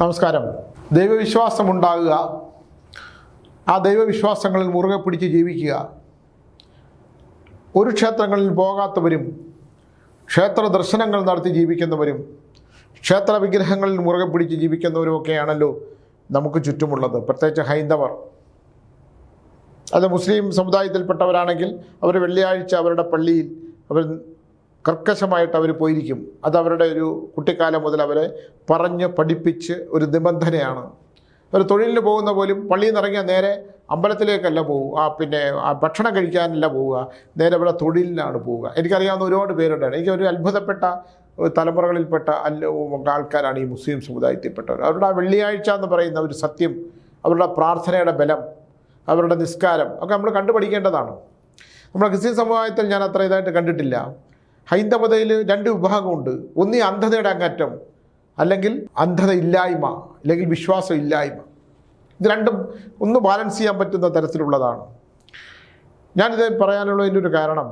നമസ്കാരം. ദൈവവിശ്വാസമുണ്ടാകുക, ആ ദൈവവിശ്വാസങ്ങളിൽ മുറുകെ പിടിച്ച് ജീവിക്കുക. ഒരു ക്ഷേത്രങ്ങളിൽ പോകാത്തവരും ക്ഷേത്ര ദർശനങ്ങൾ നടത്തി ജീവിക്കുന്നവരും ക്ഷേത്ര വിഗ്രഹങ്ങളിൽ മുറുകെ പിടിച്ച് ജീവിക്കുന്നവരുമൊക്കെയാണല്ലോ നമുക്ക് ചുറ്റുമുള്ളത്. പ്രത്യേകിച്ച് ഹൈന്ദവർ. അത് മുസ്ലിം സമുദായത്തിൽപ്പെട്ടവരാണെങ്കിൽ അവർ വെള്ളിയാഴ്ച അവരുടെ പള്ളിയിൽ അവർ കർക്കശമായിട്ട് അവർ പോയിരിക്കും. അത് അവരുടെ ഒരു കുട്ടിക്കാലം മുതൽ അവരെ പറഞ്ഞ് പഠിപ്പിച്ച് ഒരു നിബന്ധനയാണ്. അവർ തൊഴിലിന് പോകുന്ന പോലും പള്ളിയിൽ നിന്ന് ഇറങ്ങിയാൽ നേരെ അമ്പലത്തിലേക്കല്ല പോവുക, ഭക്ഷണം കഴിക്കാനല്ല പോവുക, നേരെ അവിടെ തൊഴിലിനാണ് പോവുക. എനിക്കറിയാവുന്ന ഒരുപാട് പേരുണ്ട്. എനിക്ക് ഒരു അത്ഭുതപ്പെട്ട തലമുറകളിൽപ്പെട്ട ആൾക്കാരാണ് ഈ മുസ്ലിം സമുദായത്തിൽപ്പെട്ടവർ. അവരുടെ ആ വെള്ളിയാഴ്ച എന്ന് പറയുന്ന ഒരു സത്യം, അവരുടെ പ്രാർത്ഥനയുടെ ബലം, അവരുടെ നിസ്കാരം ഒക്കെ നമ്മൾ കണ്ടുപഠിക്കേണ്ടതാണ്. നമ്മുടെ ക്രിസ്ത്യൻ സമുദായത്തിൽ ഞാൻ അത്ര ഇതായിട്ട് കണ്ടിട്ടില്ല. ഹൈന്ദവതയിൽ രണ്ട് വിഭാഗമുണ്ട്. ഒന്നീ അന്ധതയുടെ അങ്ങറ്റം, അല്ലെങ്കിൽ അന്ധത ഇല്ലായ്മ, അല്ലെങ്കിൽ വിശ്വാസം ഇല്ലായ്മ. ഇത് രണ്ടും ഒന്ന് ബാലൻസ് ചെയ്യാൻ പറ്റുന്ന തരത്തിലുള്ളതാണ്. ഞാനിത് പറയാനുള്ളതിൻ്റെ ഒരു കാരണം,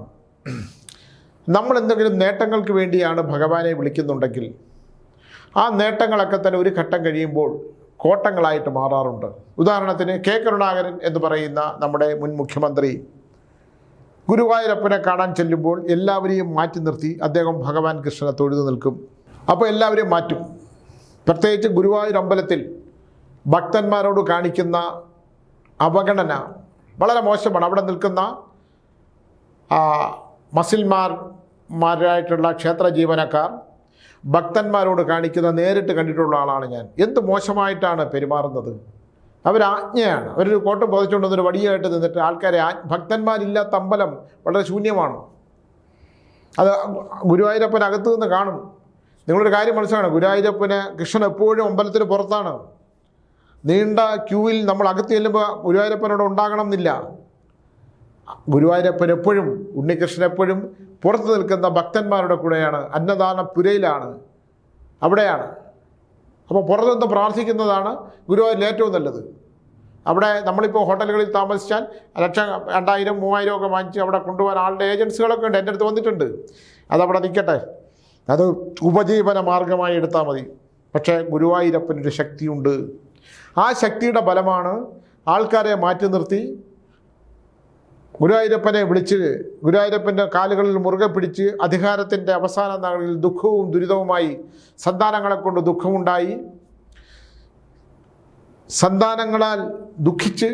നമ്മൾ എന്തെങ്കിലും നേട്ടങ്ങൾക്ക് വേണ്ടിയാണ് ഭഗവാനെ വിളിക്കുന്നുണ്ടെങ്കിൽ ആ നേട്ടങ്ങളൊക്കെ തന്നെ ഒരു ഘട്ടം കഴിയുമ്പോൾ കോട്ടങ്ങളായിട്ട് മാറാറുണ്ട്. ഉദാഹരണത്തിന് കെ കരുണാകരൻ എന്ന് പറയുന്ന നമ്മുടെ മുൻ മുഖ്യമന്ത്രി ഗുരുവായൂരപ്പനെ കാണാൻ ചെല്ലുമ്പോൾ എല്ലാവരെയും മാറ്റി നിർത്തി അദ്ദേഹം ഭഗവാൻ കൃഷ്ണനെ തൊഴുതു നിൽക്കും. അപ്പോൾ എല്ലാവരെയും മാറ്റും. പ്രത്യേകിച്ച് ഗുരുവായൂർ അമ്പലത്തിൽ ഭക്തന്മാരോട് കാണിക്കുന്ന അവഗണന വളരെ മോശമാണ്. അവിടെ നിൽക്കുന്ന മസിൽമാരായിട്ടുള്ള ക്ഷേത്ര ജീവനക്കാർ ഭക്തന്മാരോട് കാണിക്കുന്ന നേരിട്ട് കണ്ടിട്ടുള്ള ആളാണ് ഞാൻ. എന്ത് മോശമായിട്ടാണ് പെരുമാറുന്നത്. അവരാജ്ഞയാണ്. അവരൊരു കോട്ടം പൊതിച്ചുകൊണ്ടൊരു വടിയായിട്ട് നിന്നിട്ട് ആൾക്കാരെ, ഭക്തന്മാരില്ലാത്ത അമ്പലം വളരെ ശൂന്യമാണ്. അത് ഗുരുവായൂരപ്പൻ അകത്തു നിന്ന് കാണും. നിങ്ങളൊരു കാര്യം മനസ്സിലാണ്, ഗുരുവായൂരപ്പന് കൃഷ്ണൻ എപ്പോഴും അമ്പലത്തിന് പുറത്താണ്. നീണ്ട ക്യൂവിൽ നമ്മൾ അകത്ത് ചെല്ലുമ്പോൾ ഗുരുവായൂരപ്പനോട് ഉണ്ടാകണം എന്നില്ല. ഗുരുവായൂരപ്പൻ എപ്പോഴും, ഉണ്ണികൃഷ്ണൻ എപ്പോഴും പുറത്ത് നിൽക്കുന്ന ഭക്തന്മാരുടെ കൂടെയാണ്, അന്നദാന പുരയിലാണ്, അവിടെയാണ്. അപ്പോൾ പുറത്തുനിന്ന് പ്രാർത്ഥിക്കുന്നതാണ് ഗുരുവായൂരിൽ ഏറ്റവും നല്ലത്. അവിടെ നമ്മളിപ്പോൾ ഹോട്ടലുകളിൽ താമസിച്ചാൽ 1,00,000, 2,000, 3,000 ഒക്കെ വാങ്ങിച്ച് അവിടെ കൊണ്ടുപോകാൻ ആളുടെ ഏജൻസികളൊക്കെ ഉണ്ട്. എൻ്റെ അടുത്ത് വന്നിട്ടുണ്ട്. അതവിടെ നിൽക്കട്ടെ, അത് ഉപജീവന മാർഗമായി എടുത്താൽ മതി. പക്ഷേ ഗുരുവായൂരപ്പനൊരു ശക്തിയുണ്ട്. ആ ശക്തിയുടെ ബലമാണ് ആൾക്കാരെ മാറ്റി നിർത്തി ഗുരുവായൂരപ്പനെ വിളിച്ച് ഗുരുവായൂരപ്പൻ്റെ കാലുകളിൽ മുറുകെ പിടിച്ച് അധികാരത്തിൻ്റെ അവസാന നാളുകളിൽ ദുഃഖവും ദുരിതവുമായി സന്താനങ്ങളെ കൊണ്ട് ദുഃഖമുണ്ടായി, സന്താനങ്ങളാൽ ദുഃഖിച്ച്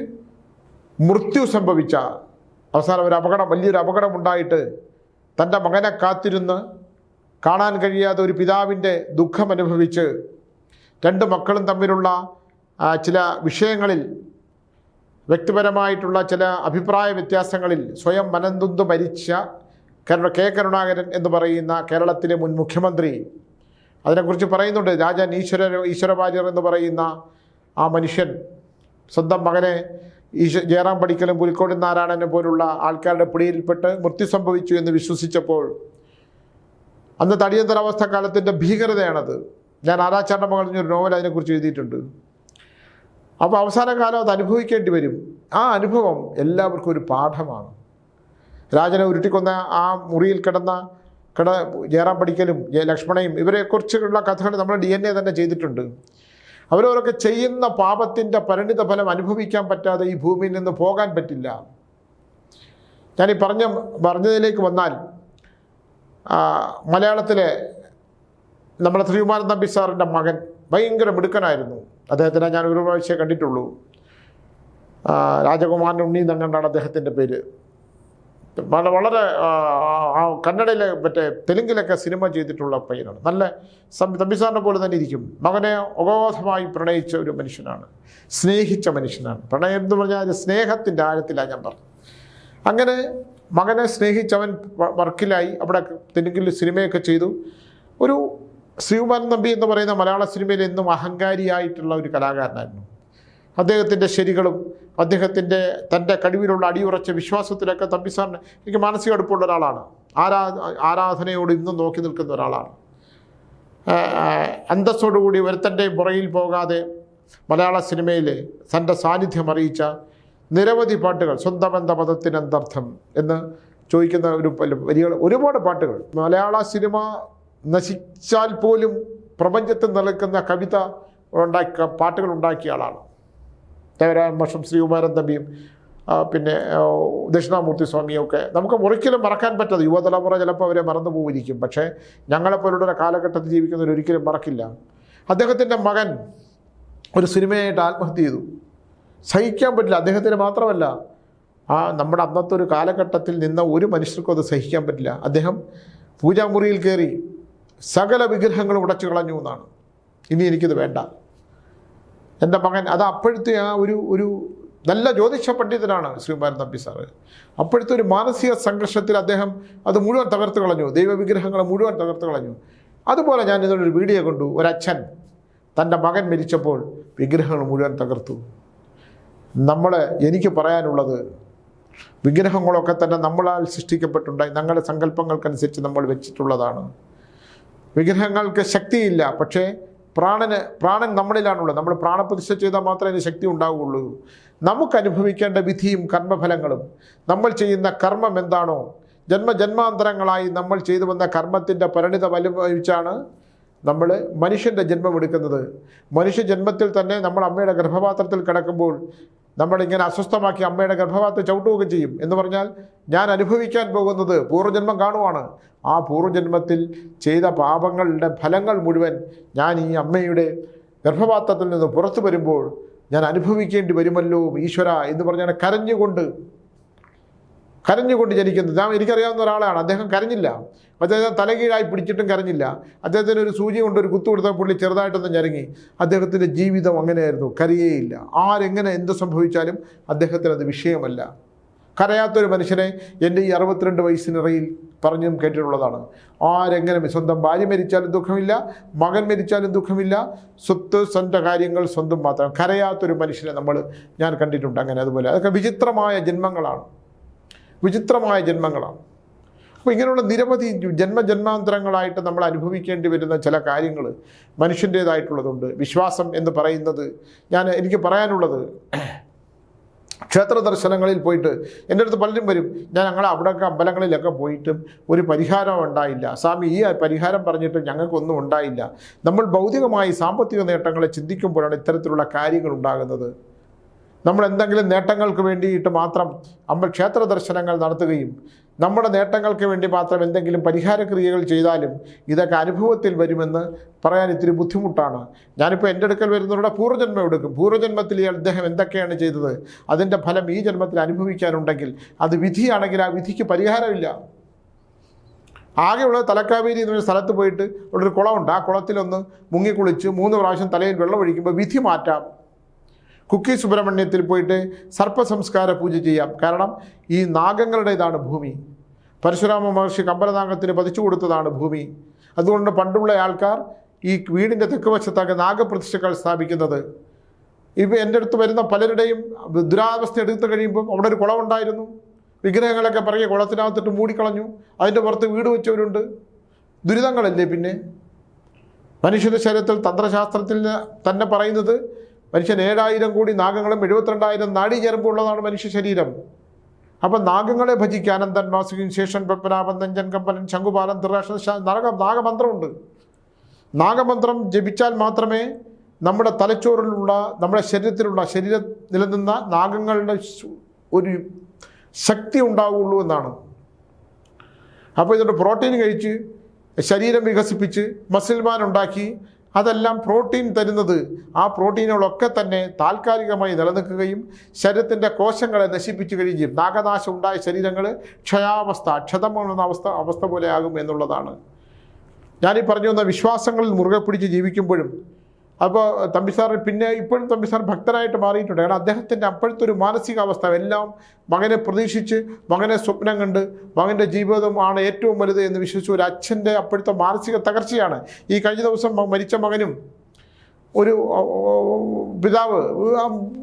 മൃത്യു സംഭവിച്ച അവസാനം ഒരു അപകടം, വലിയൊരു അപകടമുണ്ടായിട്ട് തൻ്റെ മകനെ കാത്തിരുന്ന് കാണാൻ കഴിയാതെ ഒരു പിതാവിൻ്റെ ദുഃഖം അനുഭവിച്ച് രണ്ട് മക്കളും തമ്മിലുള്ള ചില വിഷയങ്ങളിൽ, വ്യക്തിപരമായിട്ടുള്ള ചില അഭിപ്രായ വ്യത്യാസങ്ങളിൽ സ്വയം മനംതുന്ത് മരിച്ച കെ കരുണാകരൻ എന്ന് പറയുന്ന കേരളത്തിലെ മുൻ മുഖ്യമന്ത്രി, അതിനെക്കുറിച്ച് പറയുന്നുണ്ട്. രാജൻ ഈശ്വരവാര്യർ എന്ന് പറയുന്ന ആ മനുഷ്യൻ സ്വന്തം മകനെ ജയറാം പടിക്കലും പുലിക്കോട് നാരായണനെ പോലുള്ള ആൾക്കാരുടെ പിടിയിൽപ്പെട്ട് മൃത്യു സംഭവിച്ചു എന്ന് വിശ്വസിച്ചപ്പോൾ, അന്ന് അടിയന്തരാവസ്ഥ കാലത്തിൻ്റെ ഭീകരതയാണത്. ഞാൻ ആരാച്ചാണ്ട മകൾ എന്നൊരു നോവൽ അതിനെക്കുറിച്ച് എഴുതിയിട്ടുണ്ട്. അപ്പോൾ അവസാന കാലം അത് അനുഭവിക്കേണ്ടി വരും. ആ അനുഭവം എല്ലാവർക്കും ഒരു പാഠമാണ്. രാജനെ ഉരുട്ടിക്കൊന്ന ആ മുറിയിൽ കിടന്ന ജയറാം പടിക്കലും ലക്ഷ്മണയും ഇവരെക്കുറിച്ചുള്ള കഥകൾ നമ്മൾ DNA തന്നെ ചെയ്തിട്ടുണ്ട്. അവരവരൊക്കെ ചെയ്യുന്ന പാപത്തിൻ്റെ പരിണിത ഫലം അനുഭവിക്കാൻ പറ്റാതെ ഈ ഭൂമിയിൽ നിന്ന് പോകാൻ പറ്റില്ല. ഞാനീ പറഞ്ഞതിലേക്ക് വന്നാൽ, മലയാളത്തിലെ നമ്മുടെ ശ്രീകുമാരൻ തമ്പി സാറിൻ്റെ മകൻ ഭയങ്കര മിടുക്കനായിരുന്നു. അദ്ദേഹത്തിനെ ഞാൻ ഒരു പ്രാവശ്യം കണ്ടിട്ടുള്ളൂ. രാജകുമാരൻ ഉണ്ണി എന്നങ്ങാണ്ടാണ് അദ്ദേഹത്തിൻ്റെ പേര്. വളരെ കന്നഡയിലെ തെലുങ്കിലൊക്കെ സിനിമ ചെയ്തിട്ടുള്ള പയ്യനാണ്. നല്ല തമ്പി സാറിനെ പോലെ തന്നെ ഇരിക്കും. മകനെ അഗാധമായി പ്രണയിച്ച ഒരു മനുഷ്യനാണ്, സ്നേഹിച്ച മനുഷ്യനാണ്. പ്രണയം എന്ന് പറഞ്ഞാൽ സ്നേഹത്തിൻ്റെ ആഴത്തിലാണ് ഞാൻ പറഞ്ഞത്. അങ്ങനെ മകനെ സ്നേഹിച്ചവൻ വർക്കിലായി, അവിടെ തെലുങ്കിൽ സിനിമയൊക്കെ ചെയ്തു. ഒരു ശ്രീകുമാരൻ തമ്പി എന്ന് പറയുന്ന മലയാള സിനിമയിൽ എന്നും അഹങ്കാരിയായിട്ടുള്ള ഒരു കലാകാരനായിരുന്നു. അദ്ദേഹത്തിൻ്റെ ശരികളും തൻ്റെ കഴിവിലുള്ള അടിയുറച്ച വിശ്വാസത്തിലൊക്കെ തമ്പി സാറിന് എനിക്ക് മാനസിക അടുപ്പമുള്ള ഒരാളാണ്. ആരാധനയോട് ഇന്നും നോക്കി നിൽക്കുന്ന ഒരാളാണ്. അന്തസ്സോടുകൂടി ഒരുത്തൻ്റെ പുറകിൽ പോകാതെ മലയാള സിനിമയിൽ തൻ്റെ സാന്നിധ്യം അറിയിച്ച നിരവധി പാട്ടുകൾ, സ്വന്തമെന്ന പദത്തിനെന്തർത്ഥം എന്ന് ചോദിക്കുന്ന ഒരുപാട് പാട്ടുകൾ. മലയാള സിനിമ നശിച്ചാൽ പോലും പ്രപഞ്ചത്തിൽ നിലനിൽക്കുന്ന കവിത പാട്ടുകൾ ഉണ്ടാക്കിയ ആളാണ്. ദേവരായ മാഷും ശ്രീകുമാരൻ തമ്പിയും പിന്നെ ദക്ഷിണാമൂർത്തി സ്വാമിയൊക്കെ നമുക്ക് ഒരിക്കലും മറക്കാൻ പറ്റാതെ, യുവതലമുറ ചിലപ്പോൾ അവരെ മറന്നു പോയിരിക്കും. പക്ഷേ ഞങ്ങളെപ്പോലുള്ള കാലഘട്ടത്തിൽ ജീവിക്കുന്നവർ ഒരിക്കലും മറക്കില്ല. അദ്ദേഹത്തിൻ്റെ മകൻ ഒരു സിനിമയായിട്ട് ആത്മഹത്യ ചെയ്തു. സഹിക്കാൻ പറ്റില്ല. അദ്ദേഹത്തിന് മാത്രമല്ല, നമ്മുടെ അന്നത്തെ ഒരു കാലഘട്ടത്തിൽ നിന്ന ഒരു മനുഷ്യർക്കും അത് സഹിക്കാൻ പറ്റില്ല. അദ്ദേഹം പൂജാമുറിയിൽ കയറി സകല വിഗ്രഹങ്ങളും ഉടച്ചു കളഞ്ഞു എന്നാണ്. ഇനി എനിക്കിത് വേണ്ട. എൻ്റെ മകൻ അത് അപ്പോഴത്തെ ഒരു നല്ല ജ്യോതിഷ പണ്ഡിതനാണ് ശ്രീകുമാരൻ തമ്പി സാറ്. അപ്പോഴത്തെ ഒരു മാനസിക സംഘർഷത്തിൽ അദ്ദേഹം അത് മുഴുവൻ തകർത്ത് കളഞ്ഞു, ദൈവവിഗ്രഹങ്ങളെ മുഴുവൻ തകർത്ത് കളഞ്ഞു. അതുപോലെ ഞാൻ ഇതിനൊരു വീഡിയോ കണ്ടു. ഒരച്ഛൻ തൻ്റെ മകൻ മരിച്ചപ്പോൾ വിഗ്രഹങ്ങൾ മുഴുവൻ തകർത്തു. എനിക്ക് പറയാനുള്ളത്, വിഗ്രഹങ്ങളൊക്കെ തന്നെ നമ്മളാൽ സൃഷ്ടിക്കപ്പെട്ടുണ്ടായി, ഞങ്ങളുടെ സങ്കല്പങ്ങൾക്കനുസരിച്ച് നമ്മൾ വെച്ചിട്ടുള്ളതാണ്. വിഗ്രഹങ്ങൾക്ക് ശക്തിയില്ല, പക്ഷേ പ്രാണൻ നമ്മളിലാണുള്ളത്. നമ്മൾ പ്രാണപ്രതിഷ്ഠ ചെയ്താൽ മാത്രമേ അതിന് ശക്തി ഉണ്ടാവുകയുള്ളൂ. നമുക്ക് അനുഭവിക്കേണ്ട വിധിയും കർമ്മഫലങ്ങളും, നമ്മൾ ചെയ്യുന്ന കർമ്മം എന്താണോ, ജന്മജന്മാന്തരങ്ങളായി നമ്മൾ ചെയ്തു വന്ന കർമ്മത്തിൻ്റെ പരിണിത ഫലമനുസരിച്ചാണ് നമ്മൾ മനുഷ്യൻ്റെ ജന്മമെടുക്കുന്നത്. മനുഷ്യജന്മത്തിൽ തന്നെ നമ്മൾ അമ്മയുടെ ഗർഭപാത്രത്തിൽ കിടക്കുമ്പോൾ നമ്മളിങ്ങനെ അസ്വസ്ഥമാക്കി അമ്മയുടെ ഗർഭപാത്രത്തിൽ ചവിട്ടുകയൊക്കെ ചെയ്യും. എന്ന് പറഞ്ഞാൽ ഞാൻ അനുഭവിക്കാൻ പോകുന്നത് പൂർവ്വജന്മം കാണുവാണ്. ആ പൂർവ്വജന്മത്തിൽ ചെയ്ത പാപങ്ങളുടെ ഫലങ്ങൾ മുഴുവൻ ഞാൻ ഈ അമ്മയുടെ ഗർഭപാത്രത്തിൽ നിന്ന് പുറത്തു വരുമ്പോൾ ഞാൻ അനുഭവിക്കേണ്ടി വരുമല്ലോ ഈശ്വര എന്ന് പറഞ്ഞാൽ കരഞ്ഞുകൊണ്ട് ജനിക്കുന്നത്. എനിക്കറിയാവുന്ന ഒരാളാണ്. അദ്ദേഹം കരഞ്ഞില്ല. അദ്ദേഹം തലകീഴായി പിടിച്ചിട്ടും കരഞ്ഞില്ല. അദ്ദേഹത്തിന് ഒരു സൂചി കൊണ്ട് ഒരു കുത്തു കൊടുത്ത പുള്ളി ചെറുതായിട്ടൊന്ന് ഞരങ്ങി. അദ്ദേഹത്തിൻ്റെ ജീവിതം അങ്ങനെയായിരുന്നു, കരയേയില്ല. ആരെങ്ങനെ എന്ത് സംഭവിച്ചാലും അദ്ദേഹത്തിന് അത് വിഷയമല്ല. കരയാത്തൊരു മനുഷ്യനെ എൻ്റെ ഈ 62 വയസ്സിനിറയിൽ പറഞ്ഞും കേട്ടിട്ടുള്ളതാണ്. ആരെങ്ങനെ സ്വന്തം ഭാര്യ മരിച്ചാലും ദുഃഖമില്ല, മകൻ മരിച്ചാലും ദുഃഖമില്ല, സ്വന്തം കാര്യങ്ങൾ സ്വന്തം മാത്രം. കരയാത്തൊരു മനുഷ്യനെ ഞാൻ കണ്ടിട്ടുണ്ട് അങ്ങനെ. അതുപോലെ അതൊക്കെ വിചിത്രമായ ജന്മങ്ങളാണ്. അപ്പോൾ ഇങ്ങനെയുള്ള നിരവധി ജന്മജന്മാന്തരങ്ങളായിട്ട് നമ്മൾ അനുഭവിക്കേണ്ടി വരുന്ന ചില കാര്യങ്ങൾ മനുഷ്യൻ്റേതായിട്ടുള്ളതുണ്ട്. വിശ്വാസം എന്ന് പറയുന്നത്, എനിക്ക് പറയാനുള്ളത്, ക്ഷേത്ര ദർശനങ്ങളിൽ പോയിട്ട് എൻ്റെ അടുത്ത് പലരും വരും, ഞാൻ അവിടെയൊക്കെ അമ്പലങ്ങളിലൊക്കെ പോയിട്ടും ഒരു പരിഹാരം ഉണ്ടായില്ല സ്വാമി, ഈ പരിഹാരം പറഞ്ഞിട്ട് ഞങ്ങൾക്കൊന്നും ഉണ്ടായില്ല. നമ്മൾ ഭൗതികമായി സാമ്പത്തിക നേട്ടങ്ങളെ ചിന്തിക്കുമ്പോഴാണ് ഇത്തരത്തിലുള്ള കാര്യങ്ങൾ ഉണ്ടാകുന്നത്. നമ്മൾ എന്തെങ്കിലും നേട്ടങ്ങൾക്ക് വേണ്ടിയിട്ട് മാത്രം ക്ഷേത്ര ദർശനങ്ങൾ നടത്തുകയും നമ്മുടെ നേട്ടങ്ങൾക്ക് വേണ്ടി മാത്രം എന്തെങ്കിലും പരിഹാരക്രിയകൾ ചെയ്താലും ഇതൊക്കെ അനുഭവത്തിൽ വരുമെന്ന് പറയാൻ ഇത്തിരി ബുദ്ധിമുട്ടാണ്. ഞാനിപ്പോൾ എൻ്റെ അടുക്കൽ വരുന്നവരുടെ പൂർവ്വജന്മം എടുക്കും. പൂർവ്വജന്മത്തിൽ അദ്ദേഹം എന്തൊക്കെയാണ് ചെയ്തത്, അതിൻ്റെ ഫലം ഈ ജന്മത്തിൽ അനുഭവിക്കാനുണ്ടെങ്കിൽ അത് വിധിയാണെങ്കിൽ ആ വിധിക്ക് പരിഹാരമില്ല. ആകെയുള്ളത് തലക്കാവേരി എന്നൊരു സ്ഥലത്ത് പോയിട്ട് അവിടെ ഒരു കുളമുണ്ട്. ആ കുളത്തിലൊന്ന് മുങ്ങിക്കുളിച്ച് 3 പ്രാവശ്യം തലയിൽ വെള്ളം ഒഴിക്കുമ്പോൾ വിധി മാറ്റാം. കുക്കി സുബ്രഹ്മണ്യത്തിൽ പോയിട്ട് സർപ്പസംസ്കാര പൂജ ചെയ്യാം. കാരണം ഈ നാഗങ്ങളുടേതാണ് ഭൂമി. പരശുരാമ മഹർഷി കമ്പലനാഗത്തിന് പതിച്ചു കൊടുത്തതാണ് ഭൂമി. അതുകൊണ്ട് പണ്ടുള്ള ആൾക്കാർ ഈ വീടിൻ്റെ തെക്ക് വശത്തൊക്കെ നാഗപ്രതിഷ്ഠകൾ സ്ഥാപിക്കുന്നത്. ഇപ്പോൾ എൻ്റെ അടുത്ത് വരുന്ന പലരുടെയും ദുരാവസ്ഥ എടുത്തു കഴിയുമ്പം അവിടെ ഒരു കുളമുണ്ടായിരുന്നു. വിഗ്രഹങ്ങളൊക്കെ പറയുക കുളത്തിനകത്തിട്ട് മൂടിക്കളഞ്ഞു. അതിൻ്റെ പുറത്ത് വീട് വെച്ചവരുണ്ട്. ദുരിതങ്ങളല്ലേ പിന്നെ. മനുഷ്യൻ്റെ ശരീരത്തിൽ തന്ത്രശാസ്ത്രത്തിൽ തന്നെ പറയുന്നത് മനുഷ്യൻ 7000 കോടി നാഗങ്ങളും 72,000 നാഡീഞരമ്പുള്ളതാണ് മനുഷ്യ ശരീരം. അപ്പം നാഗങ്ങളെ ഭജിക്കുക. അനന്തൻ വാസുകിൻ ശേഷൻ പത്മനാഭൻ നഞ്ചൻ കമ്പനൻ ശംഖുപാലൻ ത്രിരാഷൻ നാഗമന്ത്രമുണ്ട്. നാഗമന്ത്രം ജപിച്ചാൽ മാത്രമേ നമ്മുടെ തലച്ചോറിലുള്ള നമ്മുടെ ശരീരം നിലനിന്ന നാഗങ്ങളുടെ ഒരു ശക്തി ഉണ്ടാവുകയുള്ളൂ എന്നാണ്. അപ്പോൾ ഇതുകൊണ്ട് പ്രോട്ടീൻ കഴിച്ച് ശരീരം വികസിപ്പിച്ച് മസിൽമാൻ ഉണ്ടാക്കി അതെല്ലാം പ്രോട്ടീൻ തരുന്നത്. ആ പ്രോട്ടീനുകളൊക്കെ തന്നെ താൽക്കാലികമായി നിലനിൽക്കുകയും ശരീരത്തിൻ്റെ കോശങ്ങളെ നശിപ്പിച്ചു കഴിയുകയും ചെയ്യും. നാഗനാശം ഉണ്ടായ ശരീരങ്ങൾ ക്ഷതമെന്ന അവസ്ഥ പോലെ ആകും എന്നുള്ളതാണ്. ഞാനീ പറഞ്ഞു വന്ന വിശ്വാസങ്ങളിൽ മുറുകെ പിടിച്ച് ജീവിക്കുമ്പോഴും അപ്പോൾ തമ്പിസാർ പിന്നെ ഇപ്പോഴും തമ്പിസാർ ഭക്തനായിട്ട് മാറിയിട്ടുണ്ട്. കാരണം അദ്ദേഹത്തിൻ്റെ അപ്പോഴത്തെ ഒരു മാനസികാവസ്ഥ എല്ലാം മകനെ പ്രതീക്ഷിച്ച്, മകനെ സ്വപ്നം കണ്ട്, മകൻ്റെ ജീവിതമാണ് ഏറ്റവും വലുത് എന്ന് വിശ്വസിച്ച ഒരു അച്ഛൻ്റെ അപ്പോഴത്തെ മാനസിക തകർച്ചയാണ്. ഈ കഴിഞ്ഞ ദിവസം മരിച്ച മകനും ഒരു പിതാവ്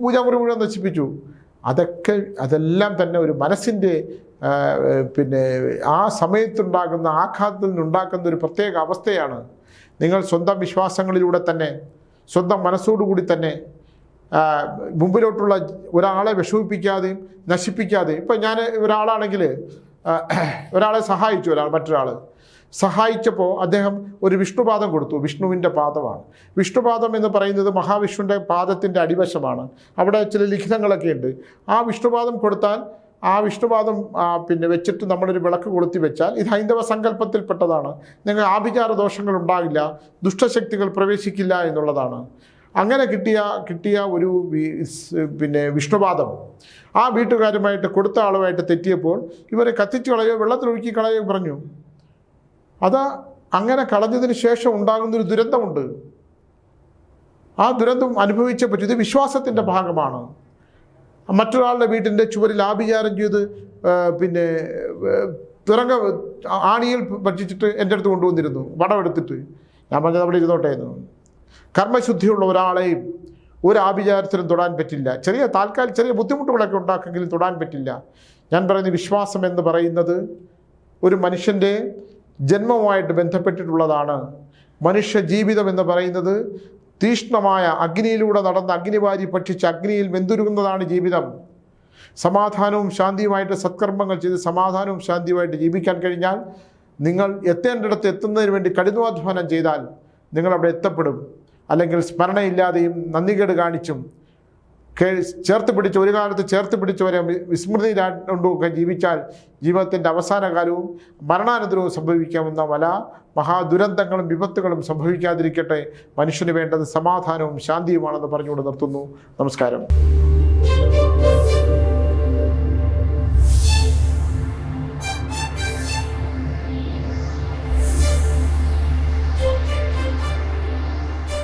പൂജാമുറി മുഴുവൻ നശിപ്പിച്ചു. അതെല്ലാം തന്നെ ഒരു മനസ്സിൻ്റെ പിന്നെ ആ സമയത്തുണ്ടാകുന്ന ആഘാതത്തിൽ നിന്നുണ്ടാക്കുന്ന ഒരു പ്രത്യേക അവസ്ഥയാണ്. നിങ്ങൾ സ്വന്തം വിശ്വാസങ്ങളിലൂടെ തന്നെ, സ്വന്തം മനസ്സോടുകൂടി തന്നെ മുമ്പിലോട്ടുള്ള ഒരാളെ വിഷമിപ്പിക്കാതെയും നശിപ്പിക്കാതെയും. ഇപ്പം ഞാൻ ഒരാളാണെങ്കിൽ ഒരാളെ സഹായിച്ചു, മറ്റൊരാൾ സഹായിച്ചപ്പോൾ അദ്ദേഹം ഒരു വിഷ്ണുപാദം കൊടുത്തു. വിഷ്ണുവിൻ്റെ പാദമാണ്. വിഷ്ണുപാദം എന്ന് പറയുന്നത് മഹാവിഷ്ണുവിൻ്റെ പാദത്തിൻ്റെ അടിവശമാണ്. അവിടെ ചില ലിഖിതങ്ങളൊക്കെ ഉണ്ട്. ആ വിഷ്ണുപാദം കൊടുത്താൽ ആ വിഷ്ണുപാദം പിന്നെ വെച്ചിട്ട് നമ്മളൊരു വിളക്ക് കൊളുത്തി വെച്ചാൽ ഇത് ഹൈന്ദവ സങ്കല്പത്തിൽപ്പെട്ടതാണ്. നിങ്ങൾ ആഭിചാര ദോഷങ്ങൾ ഉണ്ടാകില്ല, ദുഷ്ടശക്തികൾ പ്രവേശിക്കില്ല എന്നുള്ളതാണ്. അങ്ങനെ കിട്ടിയ ഒരു പിന്നെ വിഷ്ണുപാദം ആ വീട്ടുകാരുമായിട്ട് കൊടുത്ത ആളുമായിട്ട് തെറ്റിയപ്പോൾ ഇവരെ കത്തിച്ചു കളയോ വെള്ളത്തിലൊഴുക്കി കളയോ പറഞ്ഞു. അത് അങ്ങനെ കളഞ്ഞതിന് ശേഷം ഉണ്ടാകുന്നൊരു ദുരന്തമുണ്ട്. ആ ദുരന്തം അനുഭവിച്ചേ പറ്റും. ഇത് വിശ്വാസത്തിൻ്റെ ഭാഗമാണ്. മറ്റൊരാളുടെ വീട്ടിൻ്റെ ചുവരിൽ ആഭിചാരം ചെയ്ത് പിന്നെ ആണിയിൽ ഭക്ഷിച്ചിട്ട് എൻ്റെ അടുത്ത് കൊണ്ടുവന്നിരുന്നു വടമെടുത്തിട്ട്. ഞാൻ പറഞ്ഞത് അവിടെ ഇരുന്നോട്ടെ എന്ന്. കർമ്മശുദ്ധിയുള്ള ഒരാളെയും ഒരു ആഭിചാരത്തിനും തൊടാൻ പറ്റില്ല. ചെറിയ ബുദ്ധിമുട്ടുകളൊക്കെ ഉണ്ടാക്കെങ്കിലും തൊടാൻ പറ്റില്ല. ഞാൻ പറയുന്ന വിശ്വാസം എന്ന് പറയുന്നത് ഒരു മനുഷ്യൻ്റെ ജന്മവുമായിട്ട് ബന്ധപ്പെട്ടിട്ടുള്ളതാണ്. മനുഷ്യ ജീവിതം എന്ന് പറയുന്നത് തീഷ്ണമായ അഗ്നിയിലൂടെ നടന്ന് അഗ്നിവാരി ഭക്ഷിച്ച് അഗ്നിയിൽ വെന്തുരുകുന്നതാണ് ജീവിതം. സമാധാനവും ശാന്തിയുമായിട്ട് സത്കർമ്മങ്ങൾ ചെയ്ത് സമാധാനവും ശാന്തിയുമായിട്ട് ജീവിക്കാൻ കഴിഞ്ഞാൽ നിങ്ങൾ എത്തേണ്ടിടത്ത് എത്തുന്നതിന് വേണ്ടി കഠിനാധ്വാനം ചെയ്താൽ നിങ്ങളവിടെ എത്തപ്പെടും. അല്ലെങ്കിൽ സ്മരണയില്ലാതെയും നന്ദികേട് കാണിച്ചും ചേർത്ത് പിടിച്ച് ഒരു കാലത്ത് ചേർത്ത് പിടിച്ചവരെ വിസ്മൃതിയിലാണ്ടൊക്കെ ജീവിച്ചാൽ ജീവിതത്തിൻ്റെ അവസാന കാലവും മരണാനന്തരവും സംഭവിക്കാവുന്ന പല മഹാദുരന്തങ്ങളും വിപത്തുകളും സംഭവിക്കാതിരിക്കട്ടെ. മനുഷ്യന് വേണ്ടത് സമാധാനവും ശാന്തിയുമാണെന്ന് പറഞ്ഞുകൊണ്ട് നിർത്തുന്നു. നമസ്കാരം.